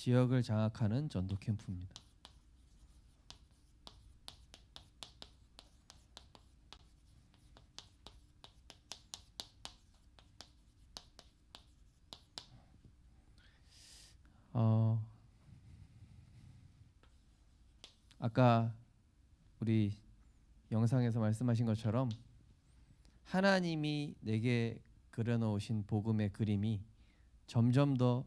지역을 장악하는 전도 캠프입니다. 아까 우리 영상에서 말씀하신 것처럼 하나님이 내게 그려놓으신 복음의 그림이 점점 더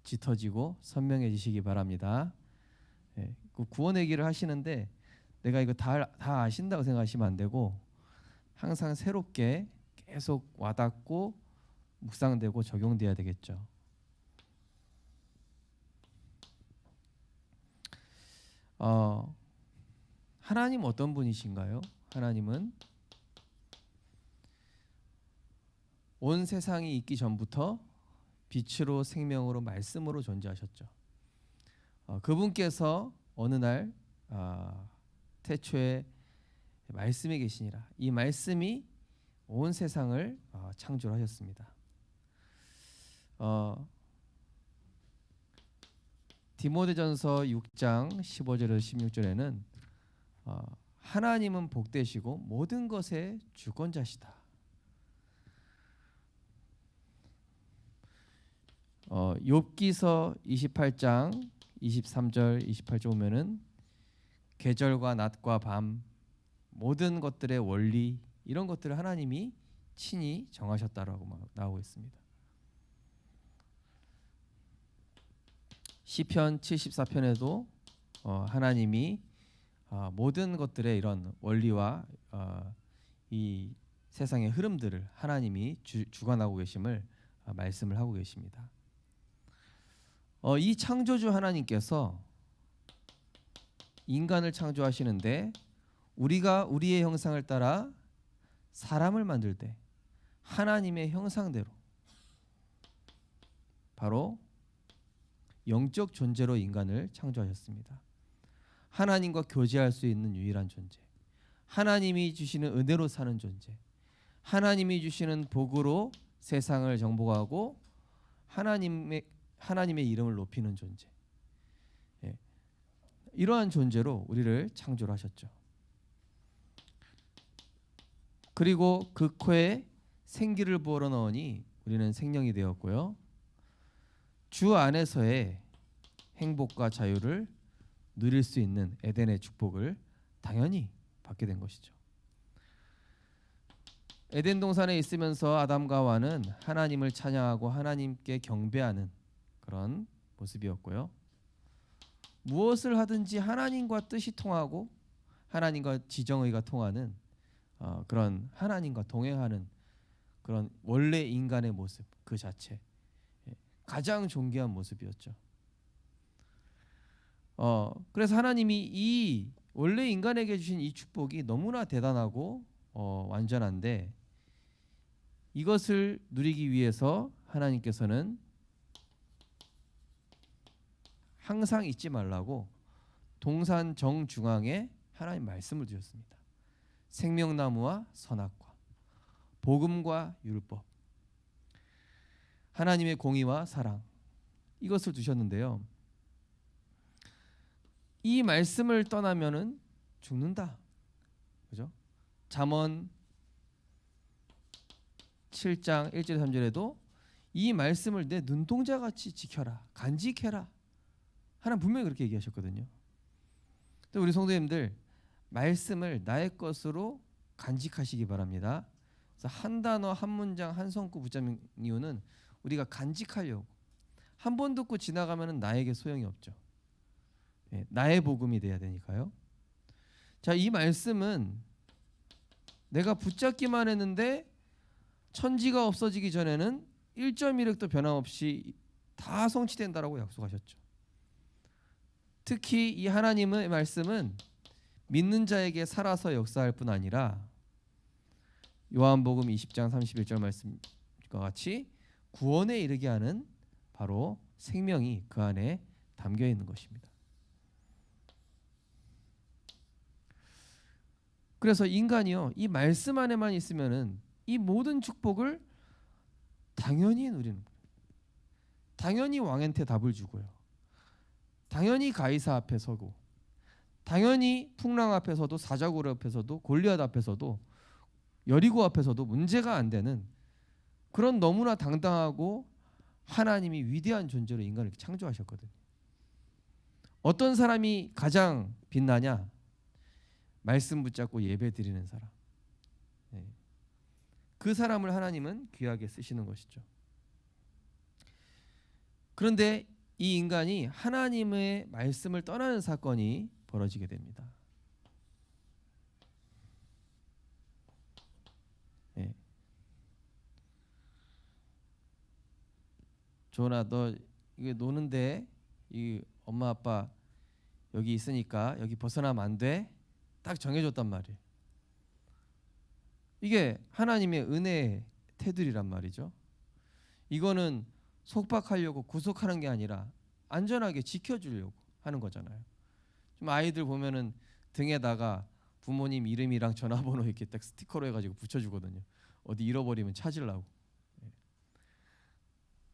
짙어지고 선명해지시기 바랍니다. 그 구원 얘기를 하시는데 내가 이거 다 아신다고 생각하시면 안 되고 항상 새롭게 계속 와닿고 묵상되고 적용돼야 되겠죠. 하나님 어떤 분이신가요? 하나님은 온 세상이 있기 전부터 빛으로 생명으로 말씀으로 존재하셨죠. 그분께서 어느 날 태초에 말씀이 계시니라. 이 말씀이 온 세상을 창조하셨습니다. 디모데전서 6장 15절에서 16절에는 하나님은 복되시고 모든 것의 주권자시다. 욥기서 28장 23절 28절 보면은 계절과 낮과 밤 모든 것들의 원리 이런 것들을 하나님이 친히 정하셨다라고 나오고 있습니다. 시편 74편에도 하나님이 모든 것들의 이런 원리와 이 세상의 흐름들을 하나님이 주관하고 계심을 말씀을 하고 계십니다. 이 창조주 하나님께서 인간을 창조하시는데 우리가 우리의 형상을 따라 사람을 만들 때 하나님의 형상대로 바로 영적 존재로 인간을 창조하셨습니다. 하나님과 교제할 수 있는 유일한 존재, 하나님이 주시는 은혜로 사는 존재, 하나님이 주시는 복으로 세상을 정복하고 하나님의 이름을 높이는 존재, 이러한 존재로 우리를 창조를 하셨죠. 그리고 그 코에 생기를 부어 넣으니 우리는 생명이 되었고요. 주 안에서의 행복과 자유를 누릴 수 있는 에덴의 축복을 당연히 받게 된 것이죠. 에덴 동산에 있으면서 아담과 하와는 하나님을 찬양하고 하나님께 경배하는 그런 모습이었고요. 무엇을 하든지 하나님과 뜻이 통하고 하나님과 지정의가 통하는 그런 하나님과 동행하는 그런 원래 인간의 모습 그 자체 가장 존귀한 모습이었죠. 그래서 하나님이 이 원래 인간에게 주신 이 축복이 너무나 대단하고 완전한데 이것을 누리기 위해서 하나님께서는 항상 잊지 말라고 동산 정중앙에 하나님 말씀을 두셨습니다. 생명나무와 선악과, 복음과 율법, 하나님의 공의와 사랑 이것을 두셨는데요. 이 말씀을 떠나면은 죽는다. 그죠? 잠언 7장 1절 3절에도 이 말씀을 내 눈동자같이 지켜라. 간직해라. 하나님 분명히 그렇게 얘기하셨거든요. 또 우리 성도님들 말씀을 나의 것으로 간직하시기 바랍니다. 그래서 한 단어 한 문장 한 성구 붙잡는 이유는 우리가 간직하려고 한 번 듣고 지나가면은 나에게 소용이 없죠. 나의 복음이 돼야 되니까요. 자, 이 말씀은 내가 붙잡기만 했는데 천지가 없어지기 전에는 1.1획도 변함없이 다 성취된다라고 약속하셨죠. 특히 이 하나님의 말씀은 믿는 자에게 살아서 역사할 뿐 아니라 요한복음 20장 31절 말씀과 같이 구원에 이르게 하는 바로 생명이 그 안에 담겨 있는 것입니다. 그래서 인간이요 이 말씀 안에만 있으면은 이 모든 축복을 당연히 누리는 거예요. 당연히 왕한테 답을 주고요. 당연히 가이사 앞에 서고, 당연히 풍랑 앞에서도, 사자굴 앞에서도, 골리앗 앞에서도, 여리고 앞에서도 문제가 안 되는 그런 너무나 당당하고 하나님이 위대한 존재로 인간을 창조하셨거든요. 어떤 사람이 가장 빛나냐? 말씀 붙잡고 예배 드리는 사람. 그 사람을 하나님은 귀하게 쓰시는 것이죠. 그런데 이 인간이 하나님의 말씀을 떠나는 사건이 벌어지게 됩니다. 조나, 너 이게 노는데 이 엄마 아빠 여기 있으니까 여기 벗어나면 안 돼. 딱 정해줬단 말이에요. 이게 하나님의 은혜의 테두리란 말이죠. 이거는 속박하려고 구속하는 게 아니라 안전하게 지켜주려고 하는 거잖아요. 좀 아이들 보면은 등에다가 부모님 이름이랑 전화번호 이렇게 딱 스티커로 해가지고 붙여주거든요. 어디 잃어버리면 찾으려고.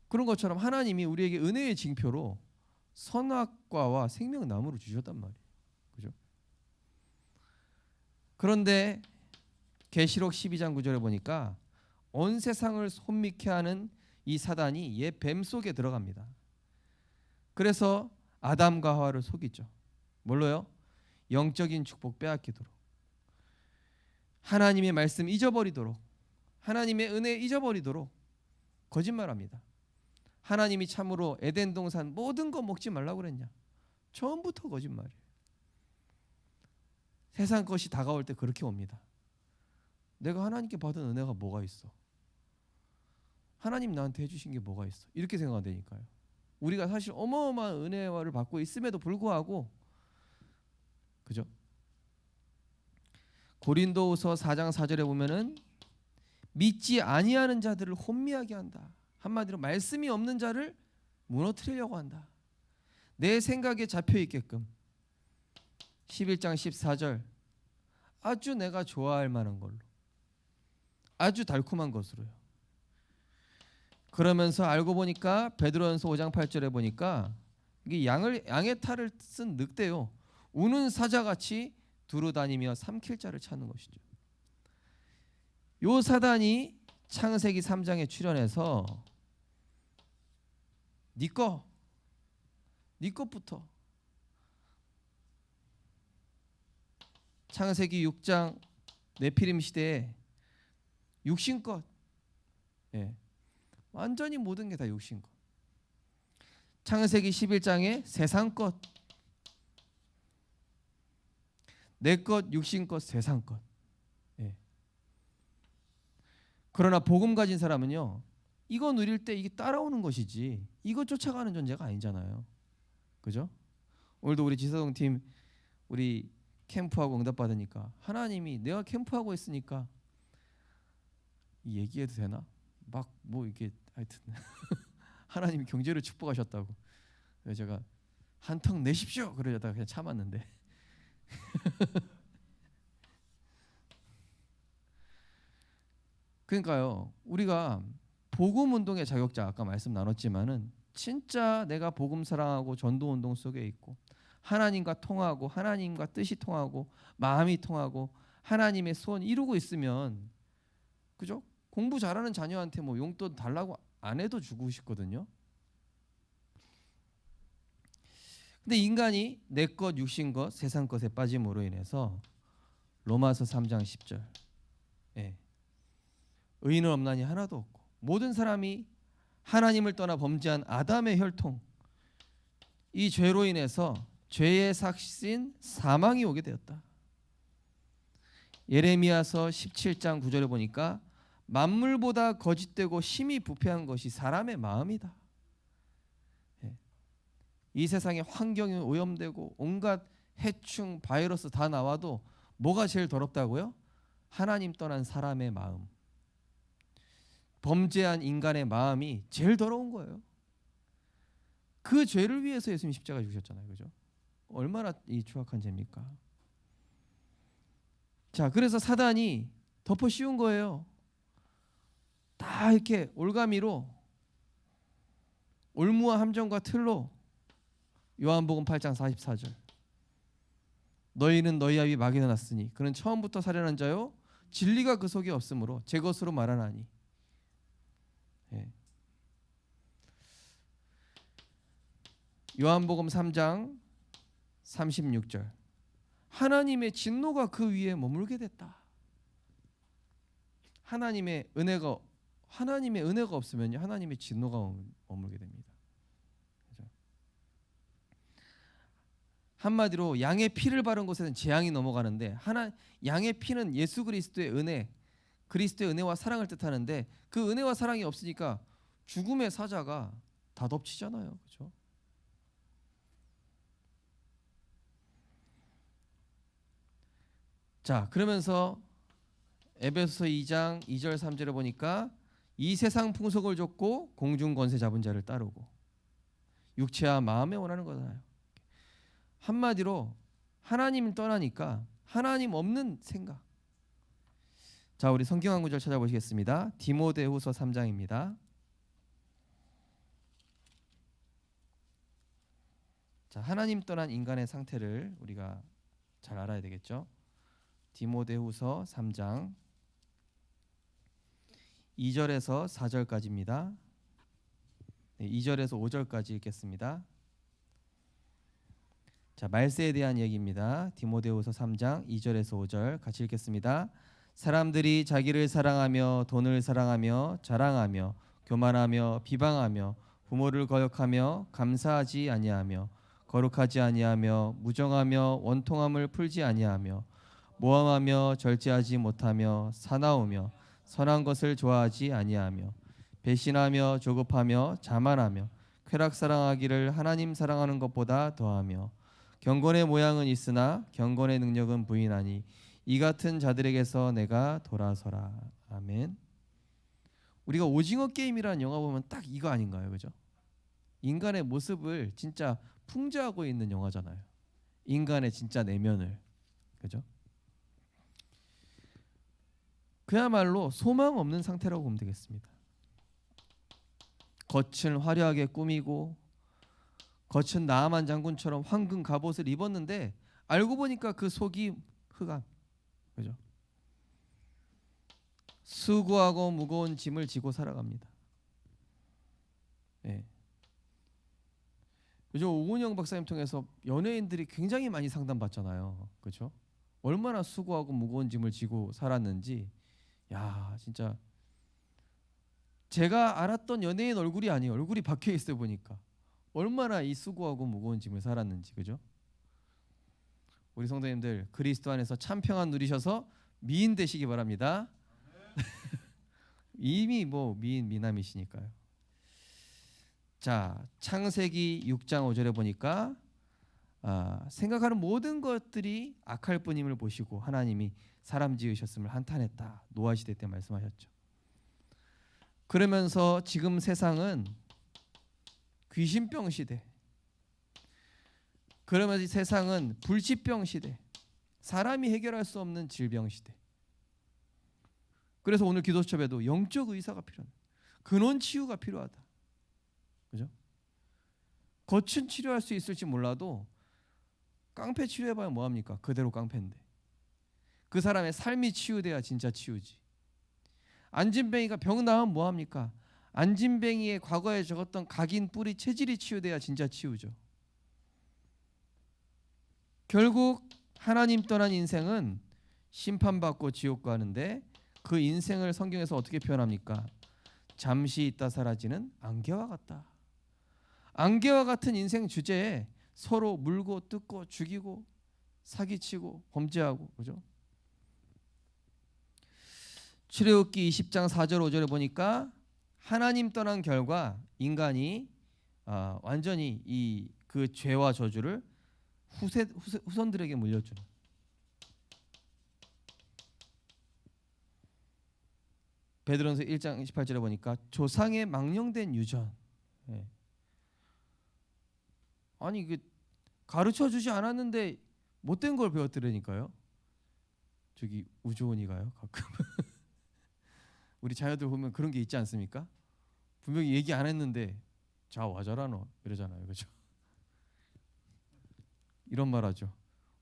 그런 것처럼 하나님이 우리에게 은혜의 징표로 선악과와 생명나무를 주셨단 말이에요. 그죠? 그런데 계시록 12장 9절에 보니까 온 세상을 혼미케 하는 이 사단이 옛 뱀 속에 들어갑니다. 그래서 아담과 하와를 속이죠. 뭘로요? 영적인 축복 빼앗기도록, 하나님의 말씀 잊어버리도록, 하나님의 은혜 잊어버리도록 거짓말합니다. 하나님이 참으로 에덴 동산 모든 거 먹지 말라고 그랬냐? 처음부터 거짓말이에요. 세상 것이 다가올 때 그렇게 옵니다. 내가 하나님께 받은 은혜가 뭐가 있어? 하나님 나한테 해주신 게 뭐가 있어? 이렇게 생각되니까요. 우리가 사실 어마어마한 은혜를 받고 있음에도 불구하고, 그죠? 고린도후서 4장 4절에 보면은 믿지 아니하는 자들을 혼미하게 한다. 한마디로 말씀이 없는 자를 무너뜨리려고 한다. 내 생각에 잡혀 있게끔. 11장 14절 아주 내가 좋아할 만한 걸로, 아주 달콤한 것으로요. 그러면서 알고 보니까 베드로전서 5장 8절에 보니까 이게 양의 탈을 쓴 늑대요, 우는 사자같이 두루 다니며 삼킬 자를 찾는 것이죠. 요 사단이 창세기 3장에 출현해서 네 것부터, 창세기 6장 네피림 시대에 육신것, 완전히 모든 게 다 육신것. 창세기 11장에 세상것, 내것, 육신것, 세상것. 그러나 복음 가진 사람은요, 이거 누릴 때 이게 따라오는 것이지 이거 쫓아가는 존재가 아니잖아요. 그죠? 오늘도 우리 지사동 팀 우리 캠프하고 응답 받으니까 하나님이 내가 캠프하고 있으니까 이 얘기해도 되나? 막 뭐 이게 하여튼 하나님이 경제를 축복하셨다고. 그래서 제가 한턱 내십시오 그러다가 그냥 참았는데 그러니까요, 우리가 복음 운동의 자격자, 아까 말씀 나눴지만은 진짜 내가 복음 사랑하고 전도 운동 속에 있고 하나님과 통하고 하나님과 뜻이 통하고 마음이 통하고 하나님의 소원 이루고 있으면, 그죠? 공부 잘하는 자녀한테 뭐 용돈 달라고 안 해도 주고 싶거든요. 근데 인간이 내 것, 육신 것, 세상 것에 빠짐으로 인해서 로마서 3장 10절, 의인은 없나니 하나도 없고 모든 사람이 하나님을 떠나 범죄한 아담의 혈통, 이 죄로 인해서 죄의 삭신 사망이 오게 되었다. 예레미야서 17장 9절에 보니까 만물보다 거짓되고 심히 부패한 것이 사람의 마음이다. 이 세상에 환경이 오염되고 온갖 해충, 바이러스 다 나와도 뭐가 제일 더럽다고요? 하나님 떠난 사람의 마음, 범죄한 인간의 마음이 제일 더러운 거예요. 그 죄를 위해서 예수님 십자가에 죽으셨잖아요. 그죠? 얼마나 이 추악한 죄입니까? 자, 그래서 사단이 덮어 씌운 거예요. 다 이렇게 올가미로, 올무와 함정과 틀로 요한복음 8장 44절. 너희는 너희 아비 마귀나 났으니 그는 처음부터 살인한 자요 진리가 그 속에 없으므로 제 것으로 말하나니. 예. 요한복음 3장 36절. 하나님의 진노가 그 위에 머물게 됐다. 하나님의 은혜가 없으면요 하나님의 진노가 머물게 됩니다. 그렇죠? 한마디로 양의 피를 바른 곳에는 재앙이 넘어가는데 양의 피는 예수 그리스도의 은혜, 그리스도의 은혜와 사랑을 뜻하는데 그 은혜와 사랑이 없으니까 죽음의 사자가 다 덮치잖아요. 그렇죠? 자, 그러면서 에베소서 2장 2절 3절에 보니까 이 세상 풍속을 좇고 공중 권세 잡은 자를 따르고 육체와 마음에 원하는 거잖아요. 한마디로 하나님 떠나니까 하나님 없는 생각. 자, 우리 성경 한 구절 찾아보시겠습니다. 디모데후서 3장입니다. 자, 하나님 떠난 인간의 상태를 우리가 잘 알아야 되겠죠. 디모데후서 3장 2절에서 4절까지입니다. 2절에서 5절까지 읽겠습니다. 자, 말세에 대한 얘기입니다. 디모데후서 3장 2절에서 5절 같이 읽겠습니다. 사람들이 자기를 사랑하며 돈을 사랑하며 자랑하며 교만하며 비방하며 부모를 거역하며 감사하지 아니하며 거룩하지 아니하며 무정하며 원통함을 풀지 아니하며 모함하며 절제하지 못하며 사나우며 선한 것을 좋아하지 아니하며 배신하며 조급하며 자만하며 쾌락 사랑하기를 하나님 사랑하는 것보다 더하며 경건의 모양은 있으나 경건의 능력은 부인하니 이 같은 자들에게서 내가 돌아서라. 아멘. 우리가 오징어 게임이라는 영화 보면 딱 이거 아닌가요? 그죠? 인간의 모습을 진짜 풍자하고 있는 영화잖아요. 인간의 진짜 내면을. 그죠? 그야말로 소망 없는 상태라고 보면 되겠습니다. 겉은 화려하게 꾸미고 겉은 나아만 장군처럼 황금 갑옷을 입었는데 알고 보니까 그 속이 흑암. 그죠? 수고하고 무거운 짐을 지고 살아갑니다. 예. 요즘 오은영 박사님 통해서 연예인들이 굉장히 많이 상담받잖아요. 그렇죠? 얼마나 수고하고 무거운 짐을 지고 살았는지. 야, 진짜 제가 알았던 연예인 얼굴이 아니에요. 얼굴이 박혀 있어 보니까 얼마나 이 수고하고 무거운 짐을 살았는지. 그죠? 우리 성도님들 그리스도 안에서 참 평안 누리셔서 미인 되시기 바랍니다. 이미 뭐 미남이시니까요. 자, 창세기 6장 5절에 보니까 생각하는 모든 것들이 악할 뿐임을 보시고 하나님이 사람 지으셨음을 한탄했다. 노아 시대 때 말씀하셨죠. 그러면서 지금 세상은 귀신병 시대, 그러면서 세상은 불치병 시대, 사람이 해결할 수 없는 질병 시대. 그래서 오늘 기도수첩에도 영적 의사가 필요하다. 근원 치유가 필요하다. 그죠? 겉은 치료할 수 있을지 몰라도 깡패 치료해봐야 뭐합니까? 그대로 깡패인데. 그 사람의 삶이 치유돼야 진짜 치유지. 안진뱅이가 병 나으면 뭐합니까? 안진뱅이의 과거에 적었던 각인 뿌리 체질이 치유돼야 진짜 치유죠. 결국 하나님 떠난 인생은 심판받고 지옥 가는데 그 인생을 성경에서 어떻게 표현합니까? 잠시 있다 사라지는 안개와 같다. 안개와 같은 인생 주제에 서로 물고 뜯고 죽이고 사기치고 범죄하고. 그죠? 출애굽기 20장 4절 5절에 보니까 하나님 떠난 결과 인간이 완전히 이 그 죄와 저주를 후손들에게 물려주는. 베드로전서 1장 28절에 보니까 조상의 망령된 유전. 예. 아니 그 가르쳐 주지 않았는데 못된 걸 배웠더라니까요. 저기 우주원이가요 가끔 우리 자녀들 보면 그런 게 있지 않습니까? 분명히 얘기 안 했는데 자 와자라 너 이러잖아요. 그죠? 이런 말하죠.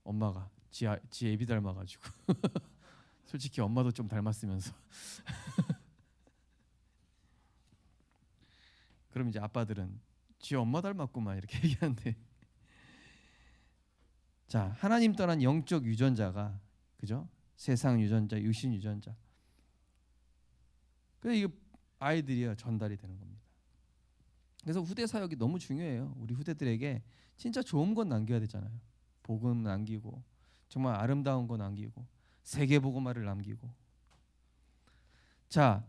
엄마가 지 애비 닮아가지고 솔직히 엄마도 좀 닮았으면서 그럼 이제 아빠들은 지 엄마 닮았구만 이렇게 얘기하는데 자 하나님 떠난 영적 유전자가 그죠? 세상 유전자, 유신 유전자. 그래서 이게 아이들이야 전달이 되는 겁니다. 그래서 후대 사역이 너무 중요해요. 우리 후대들에게 진짜 좋은 건 남겨야 되잖아요. 복음 남기고 정말 아름다운 거 남기고 세계 복음화를 남기고. 자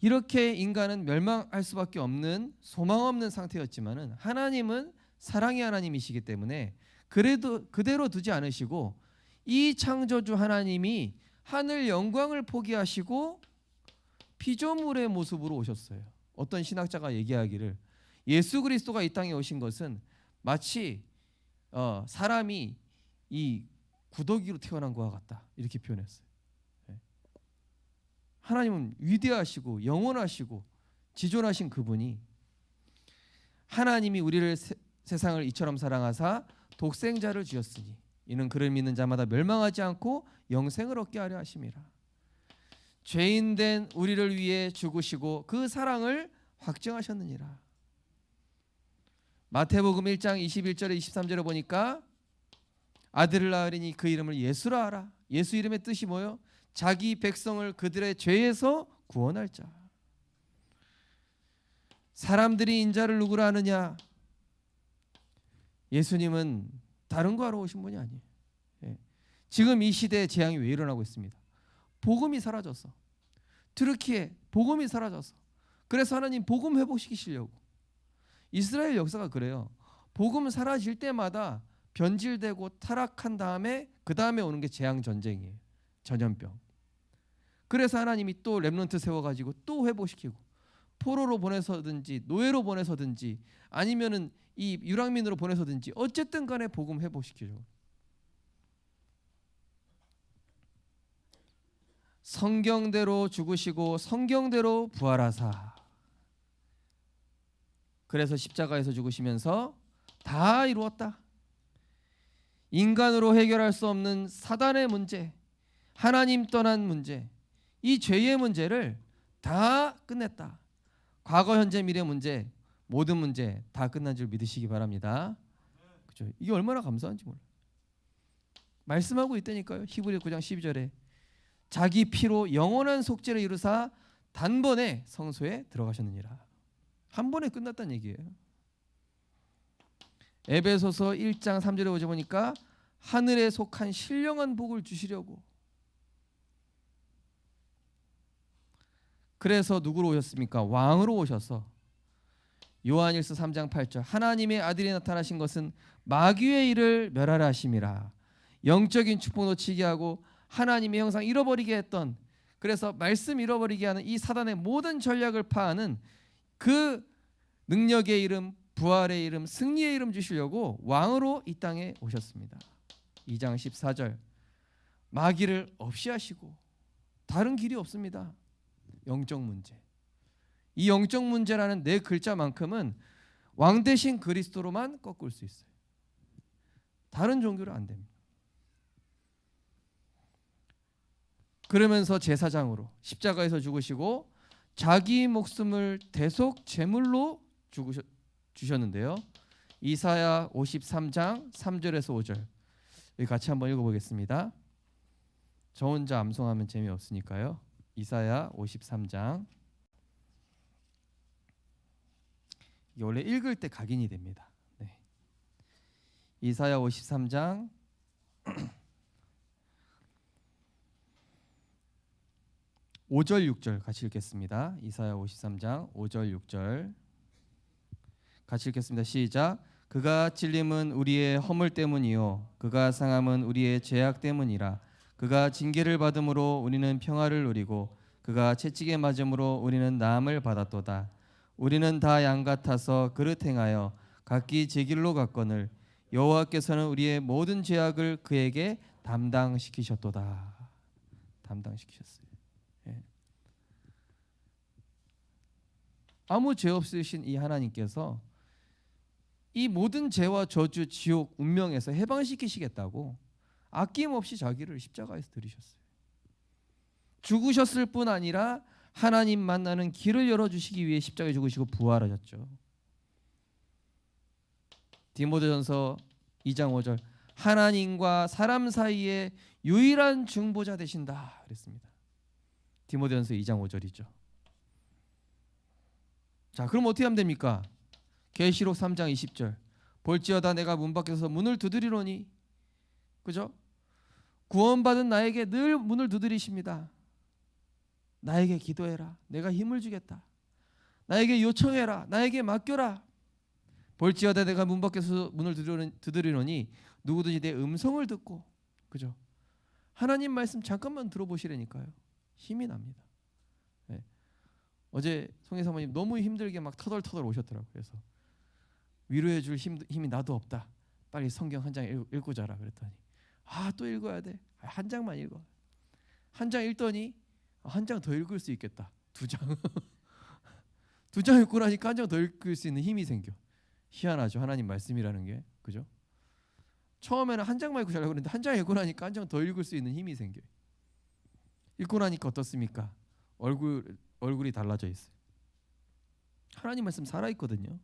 이렇게 인간은 멸망할 수밖에 없는 소망 없는 상태였지만은 하나님은 사랑의 하나님이시기 때문에 그래도 그대로 두지 않으시고 이 창조주 하나님이 하늘 영광을 포기하시고 피조물의 모습으로 오셨어요. 어떤 신학자가 얘기하기를 예수 그리스도가 이 땅에 오신 것은 마치 사람이 이 구더기로 태어난 것과 같다 이렇게 표현했어요. 하나님은 위대하시고 영원하시고 지존하신 그분이 하나님이 우리를 세상을 이처럼 사랑하사 독생자를 주었으니 이는 그를 믿는 자마다 멸망하지 않고 영생을 얻게 하려 하심이라. 죄인된 우리를 위해 죽으시고 그 사랑을 확증하셨느니라. 마태복음 1장 21절에 23절에 보니까 아들을 낳으리니 그 이름을 예수라 하라. 예수 이름의 뜻이 뭐예요? 자기 백성을 그들의 죄에서 구원할 자. 사람들이 인자를 누구라 하느냐? 예수님은 다른 거 하러 오신 분이 아니에요. 지금 이 시대에 재앙이 왜 일어나고 있습니다. 복음이 사라졌어. 트르키에 복음이 사라졌어. 그래서 하나님 복음 회복시키시려고. 이스라엘 역사가 그래요. 복음 사라질 때마다 변질되고 타락한 다음에 그 다음에 오는 게 재앙 전쟁이에요. 전염병. 그래서 하나님이 또 렘넌트 세워가지고 또 회복시키고 포로로 보내서든지 노예로 보내서든지 아니면은 이 유랑민으로 보내서든지 어쨌든 간에 복음 회복시키죠. 성경대로 죽으시고 성경대로 부활하사. 그래서 십자가에서 죽으시면서 다 이루었다. 인간으로 해결할 수 없는 사단의 문제, 하나님 떠난 문제, 이 죄의 문제를 다 끝냈다. 과거, 현재, 미래 문제, 모든 문제 다 끝난 줄 믿으시기 바랍니다. 그렇죠? 이게 얼마나 감사한지 몰라요. 말씀하고 있다니까요. 히브리 9장 12절에 자기 피로 영원한 속죄를 이루사 단번에 성소에 들어가셨느니라. 한 번에 끝났다는 얘기예요. 에베소서 1장 3절에 오자 보니까 하늘에 속한 신령한 복을 주시려고. 그래서 누구로 오셨습니까? 왕으로 오셔서. 요한일서 3장 8절 하나님의 아들이 나타나신 것은 마귀의 일을 멸하라 하심이라. 영적인 축복 놓치게 하고 하나님의 형상 잃어버리게 했던, 그래서 말씀 잃어버리게 하는 이 사단의 모든 전략을 파하는 그 능력의 이름, 부활의 이름, 승리의 이름 주시려고 왕으로 이 땅에 오셨습니다. 2장 14절 마귀를 없이 하시고. 다른 길이 없습니다. 영적 문제. 이 영적 문제라는 네 글자만큼은 왕 대신 그리스도로만 꺾을 수 있어요. 다른 종교로 안 됩니다. 그러면서 제사장으로 십자가에서 죽으시고 자기 목숨을 대속 제물로 주셨는데요. 이사야 53장 3절에서 5절 여기 같이 한번 읽어보겠습니다. 저 혼자 암송하면 재미없으니까요. 이사야 53장. 이게 원래 읽을 때 각인이 됩니다. 네. 이사야 53장 5절 6절 같이 읽겠습니다. 이사야 53장 5절 6절 같이 읽겠습니다. 시작. 그가 찔림은 우리의 허물 때문이요 그가 상함은 우리의 죄악 때문이라. 그가 징계를 받음으로 우리는 평화를 누리고 그가 채찍에 맞음으로 우리는 나음을 받았도다. 우리는 다 양 같아서 그릇 행하여 각기 제 길로 갔거늘 여호와께서는 우리의 모든 죄악을 그에게 담당시키셨도다. 담당시키셨어요. 예. 아무 죄 없으신 이 하나님께서 이 모든 죄와 저주, 지옥, 운명에서 해방시키시겠다고 아낌없이 자기를 십자가에서 들이셨어요. 죽으셨을 뿐 아니라 하나님 만나는 길을 열어주시기 위해 십자가에 죽으시고 부활하셨죠. 디모데전서 2장 5절, 하나님과 사람 사이에 유일한 중보자 되신다 그랬습니다. 디모데전서 2장 5절이죠. 자, 그럼 어떻게 하면 됩니까? 계시록 3장 20절, 볼지어다 내가 문 밖에서 문을 두드리노니, 그죠? 구원받은 나에게 늘 문을 두드리십니다. 나에게 기도해라. 내가 힘을 주겠다. 나에게 요청해라. 나에게 맡겨라. 볼지어다 내가 문 밖에서 문을 두드리노니 누구든지 내 음성을 듣고, 그죠? 하나님 말씀 잠깐만 들어보시라니까요. 힘이 납니다. 네. 어제 송혜 사모님 너무 힘들게 막 터덜터덜 오셨더라고요. 그래서 위로해 줄 힘이 나도 없다. 빨리 성경 한 장 읽고 자라 그랬더니, 또 읽어야 돼. 한 장만 읽어. 한 장 읽더니 한 장 더 읽을 수 있겠다. 두 장. 두 장 읽고 나니까 한 장 더 읽을 수 있는 힘이 생겨. 희한하죠. 하나님 말씀이라는 게. 그죠? 처음에는 한 장만 읽고 자려고 그랬는데 한 장 읽고 나니까 한 장 더 읽을 수 있는 힘이 생겨요. 읽고 나니까 어떻습니까? 얼굴이 달라져 있어요. 하나님 말씀 살아있거든요.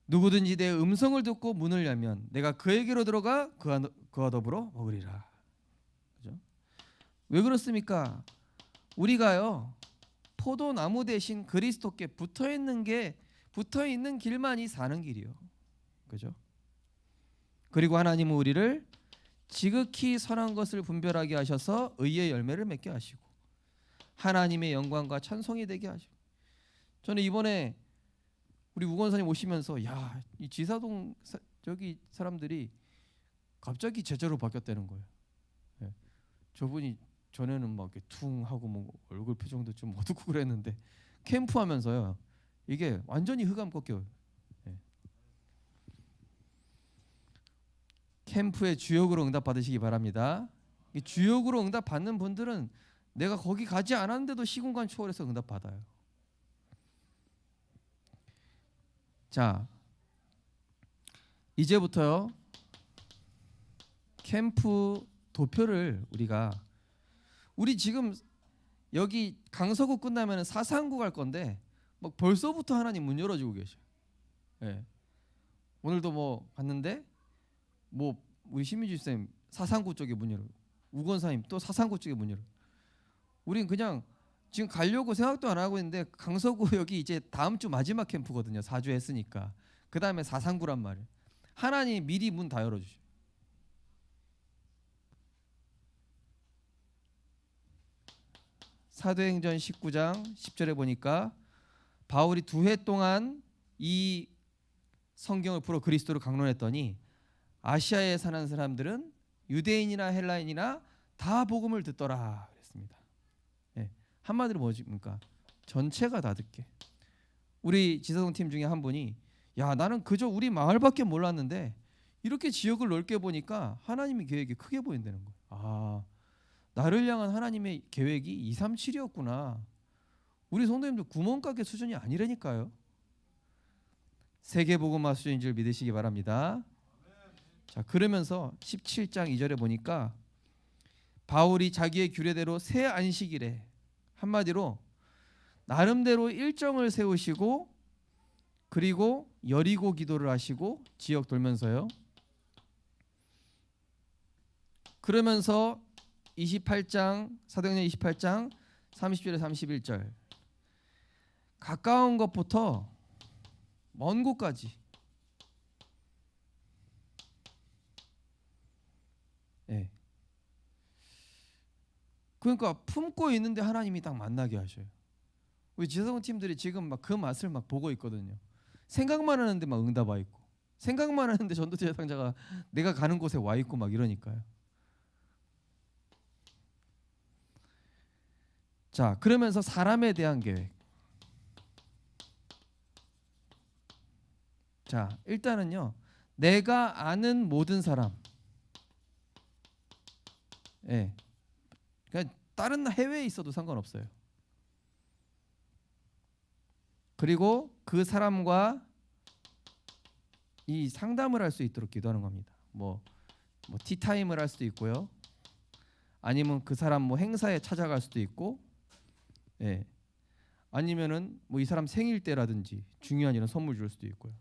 누구든지 내 음성을 듣고 문을 열면 내가 그에게로 들어가 그와 더불어 먹으리라. 그죠? 왜 그렇습니까? 우리가요, 포도나무 대신 그리스도께 붙어있는 길만이 사는 길이요. 그죠? 그리고 하나님은 우리를 지극히 선한 것을 분별하게 하셔서 의의 열매를 맺게 하시고 하나님의 영광과 찬송이 되게 하시고, 저는 이번에 우리 우건사님 오시면서 이 지사동 저기 사람들이 갑자기 제자로 바뀌었다는 거예요. 네. 저분이 전에는 막 이렇게 퉁 하고 뭐 얼굴 표정도 좀 어둡고 그랬는데 캠프하면서요, 이게 완전히 흑암 꺾여요. 네. 캠프의 주역으로 응답 받으시기 바랍니다. 이 주역으로 응답 받는 분들은 내가 거기 가지 않았는데도 시공간 초월해서 응답 받아요. 자, 이제부터요, 캠프 도표를 우리 지금 여기 강서구 끝나면 사상구 갈 건데 막 벌써부터 하나님 문 열어주고 계셔. 네. 오늘도 뭐 갔는데 뭐 우리 신민주 쌤 사상구 쪽에 문 열어, 우건사님 또 사상구 쪽에 문 열어. 우린 그냥 지금 가려고 생각도 안 하고 있는데 강서구 여기 이제 다음 주 마지막 캠프거든요. 4주 했으니까. 그 다음에 사상구란 말이에요. 하나님 미리 문 다 열어주셔. 사도행전 19장 10절에 보니까 바울이 2해 동안 이 성경을 풀어 그리스도를 강론했더니 아시아에 사는 사람들은 유대인이나 헬라인이나 다 복음을 듣더라 그랬습니다. 네. 한마디로 뭐십니까? 전체가 다 듣게. 우리 지사동 팀 중에 한 분이 나는 그저 우리 마을밖에 몰랐는데 이렇게 지역을 넓게 보니까 하나님의 계획이 크게 보인다는 거예요. 나를 향한 하나님의 계획이 237이었구나. 우리 성도님들 구멍가게 수준이 아니라니까요. 세계복음화 수준인 줄 믿으시기 바랍니다. 자, 그러면서 17장 2절에 보니까 바울이 자기의 규례대로 새 안식일에, 한마디로 나름대로 일정을 세우시고 그리고 여리고 기도를 하시고 지역 돌면서요. 그러면서 28장 사도행전 28장 30절에 31절, 가까운 것부터 먼 곳까지, 네. 그러니까 품고 있는데 하나님이 딱 만나게 하셔요. 우리 지사동 팀들이 지금 막 그 맛을 막 보고 있거든요. 생각만 하는데 막 응답 와 있고, 생각만 하는데 전도제 상자가 내가 가는 곳에 와 있고 막 이러니까요. 자, 그러면서 사람에 대한 계획. 자, 일단은요, 내가 아는 모든 사람, 그러니까 다른 해외에 있어도 상관없어요. 그리고 그 사람과 이 상담을 할 수 있도록 기도하는 겁니다. 뭐 티타임을 할 수도 있고요. 아니면 그 사람 뭐 행사에 찾아갈 수도 있고, 예. 아니면은 뭐 이 사람 생일 때라든지 중요한 이런 선물 줄 수도 있고요.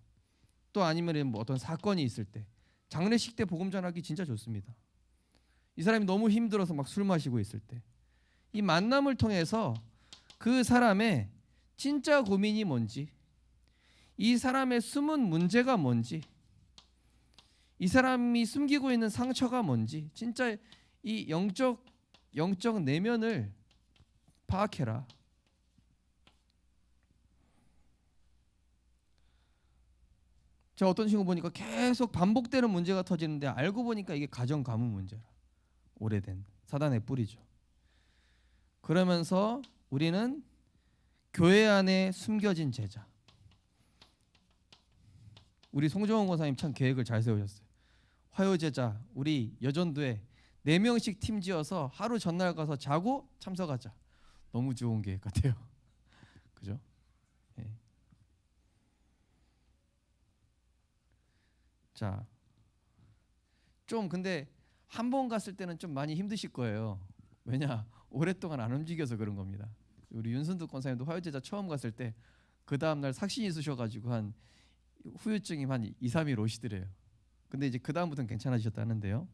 또 아니면은 뭐 어떤 사건이 있을 때, 장례식 때 복음 전하기 진짜 좋습니다. 이 사람이 너무 힘들어서 막 술 마시고 있을 때, 이 만남을 통해서 그 사람의 진짜 고민이 뭔지, 이 사람의 숨은 문제가 뭔지, 이 사람이 숨기고 있는 상처가 뭔지, 진짜 이 영적 내면을 파악해라. 제가 어떤 친구 보니까 계속 반복되는 문제가 터지는데 알고 보니까 이게 가정 가문 문제라. 오래된 사단의 뿌리죠. 그러면서 우리는 교회 안에 숨겨진 제자. 우리 송정원 권사님 참 계획을 잘 세우셨어요. 화요제자 우리 여전도에 4명씩 팀 지어서 하루 전날 가서 자고 참석하자. 너무 좋은 계획 같아요. 그죠? 예. 자, 좀 근데 한 번 갔을 때는 좀 많이 힘드실 거예요. 왜냐? 오랫동안 안 움직여서 그런 겁니다. 우리 윤선득 권사님도 화요제자 처음 갔을 때 그 다음 날 삭신이 쑤셔가지고 한 후유증이 한 2, 3일 오시더래요. 근데 이제 그 다음부터는 괜찮아지셨다는데요.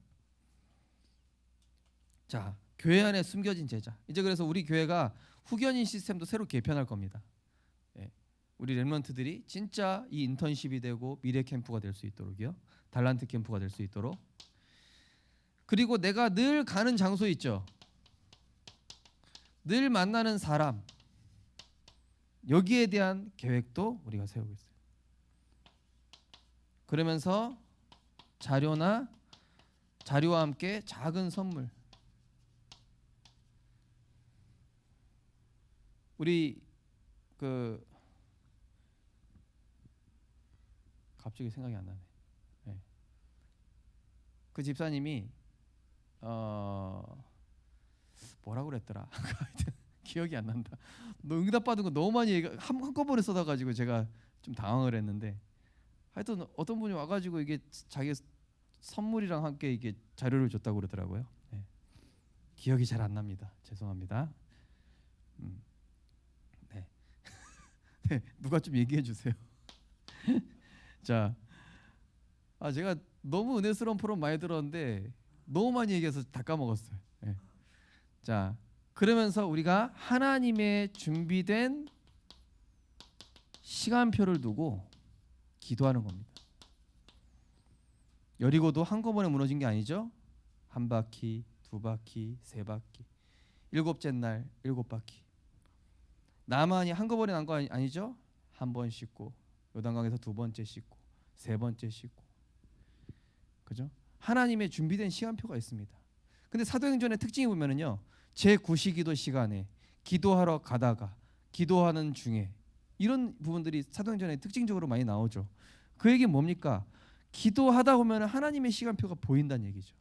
자, 교회 안에 숨겨진 제자. 이제 그래서 우리 교회가 후견인 시스템도 새로 개편할 겁니다. 예. 우리 렘넌트들이 진짜 이 인턴십이 되고 미래 캠프가 될 수 있도록요. 달란트 캠프가 될 수 있도록. 그리고 내가 늘 가는 장소 있죠. 늘 만나는 사람. 여기에 대한 계획도 우리가 세우고 있어요. 그러면서 자료와 함께 작은 선물. 우리 갑자기 생각이 안 나네. 네. 그 집사님이 뭐라고 그랬더라. 기억이 안 난다. 너 응답 받은 거 너무 많이 한꺼번에 쏟아가지고 제가 좀 당황을 했는데, 하여튼 어떤 분이 와가지고 이게 자기 선물이랑 함께 이게 자료를 줬다고 그러더라고요. 네. 기억이 잘 안 납니다. 죄송합니다. 네. 네, 누가 좀 얘기해 주세요. 자, 제가 너무 은혜스러운 프로그램 많이 들었는데 너무 많이 얘기해서 다 까먹었어요. 네. 자, 그러면서 우리가 하나님의 준비된 시간표를 두고 기도하는 겁니다. 여리고도 한꺼번에 무너진 게 아니죠. 한 바퀴, 두 바퀴, 세 바퀴, 7째 날 7바퀴. 나만이 한꺼번에 난 거 아니죠. 한 번 씻고 요단강에서 2번째 씻고 3번째 씻고. 그죠? 하나님의 준비된 시간표가 있습니다. 근데 사도행전의 특징이 보면은요, 제9시기도 시간에 기도하러 가다가 기도하는 중에 이런 부분들이 사도행전에 특징적으로 많이 나오죠. 그 얘기는 뭡니까? 기도하다 보면 하나님의 시간표가 보인다는 얘기죠.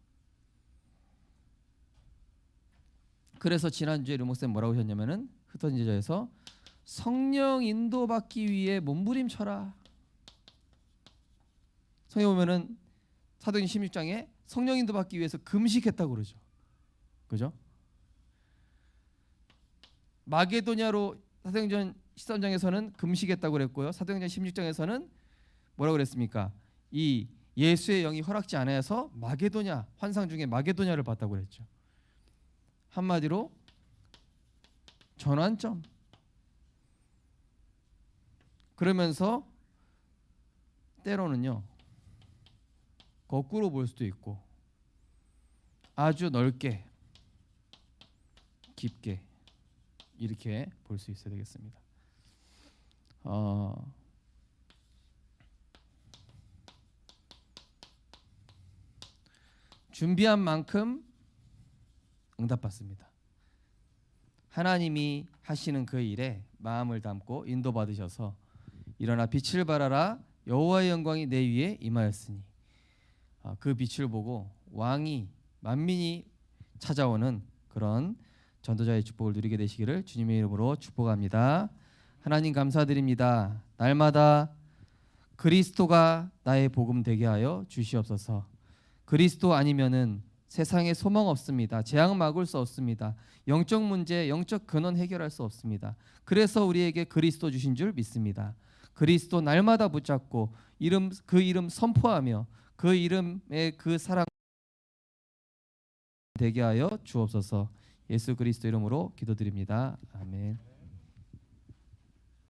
그래서 지난주에 르목쌤 뭐라고 하셨냐면은 흩어진 제자에서 성령 인도받기 위해 몸부림쳐라. 성에 보면은 사도행전 16장에 성령 인도받기 위해서 금식했다고 그러죠. 그죠? 마게도냐로 사도행전 13장에서는 금식했다고 그랬고요. 사도행전 16장에서는 뭐라고 그랬습니까? 이 예수의 영이 허락지 않아서 마게도냐, 환상 중에 마게도냐를 봤다고 그랬죠. 한마디로 전환점. 그러면서 때로는요, 거꾸로 볼 수도 있고 아주 넓게 깊게 이렇게 볼 수 있어야 되겠습니다. 준비한 만큼 응답받습니다. 하나님이 하시는 그 일에 마음을 담고 인도받으셔서 일어나 빛을 발하라 여호와의 영광이 내 위에 임하였으니, 그 빛을 보고 왕이 만민이 찾아오는 그런 전도자의 축복을 누리게 되시기를 주님의 이름으로 축복합니다. 하나님 감사드립니다. 날마다 그리스도가 나의 복음 되게 하여 주시옵소서. 그리스도 아니면은 세상에 소망 없습니다. 재앙 막을 수 없습니다. 영적 문제, 영적 근원 해결할 수 없습니다. 그래서 우리에게 그리스도 주신 줄 믿습니다. 그리스도 날마다 붙잡고 그 이름 선포하며 그 이름의 그 사랑 되게 하여 주옵소서. 예수 그리스도 이름으로 기도드립니다. 아멘.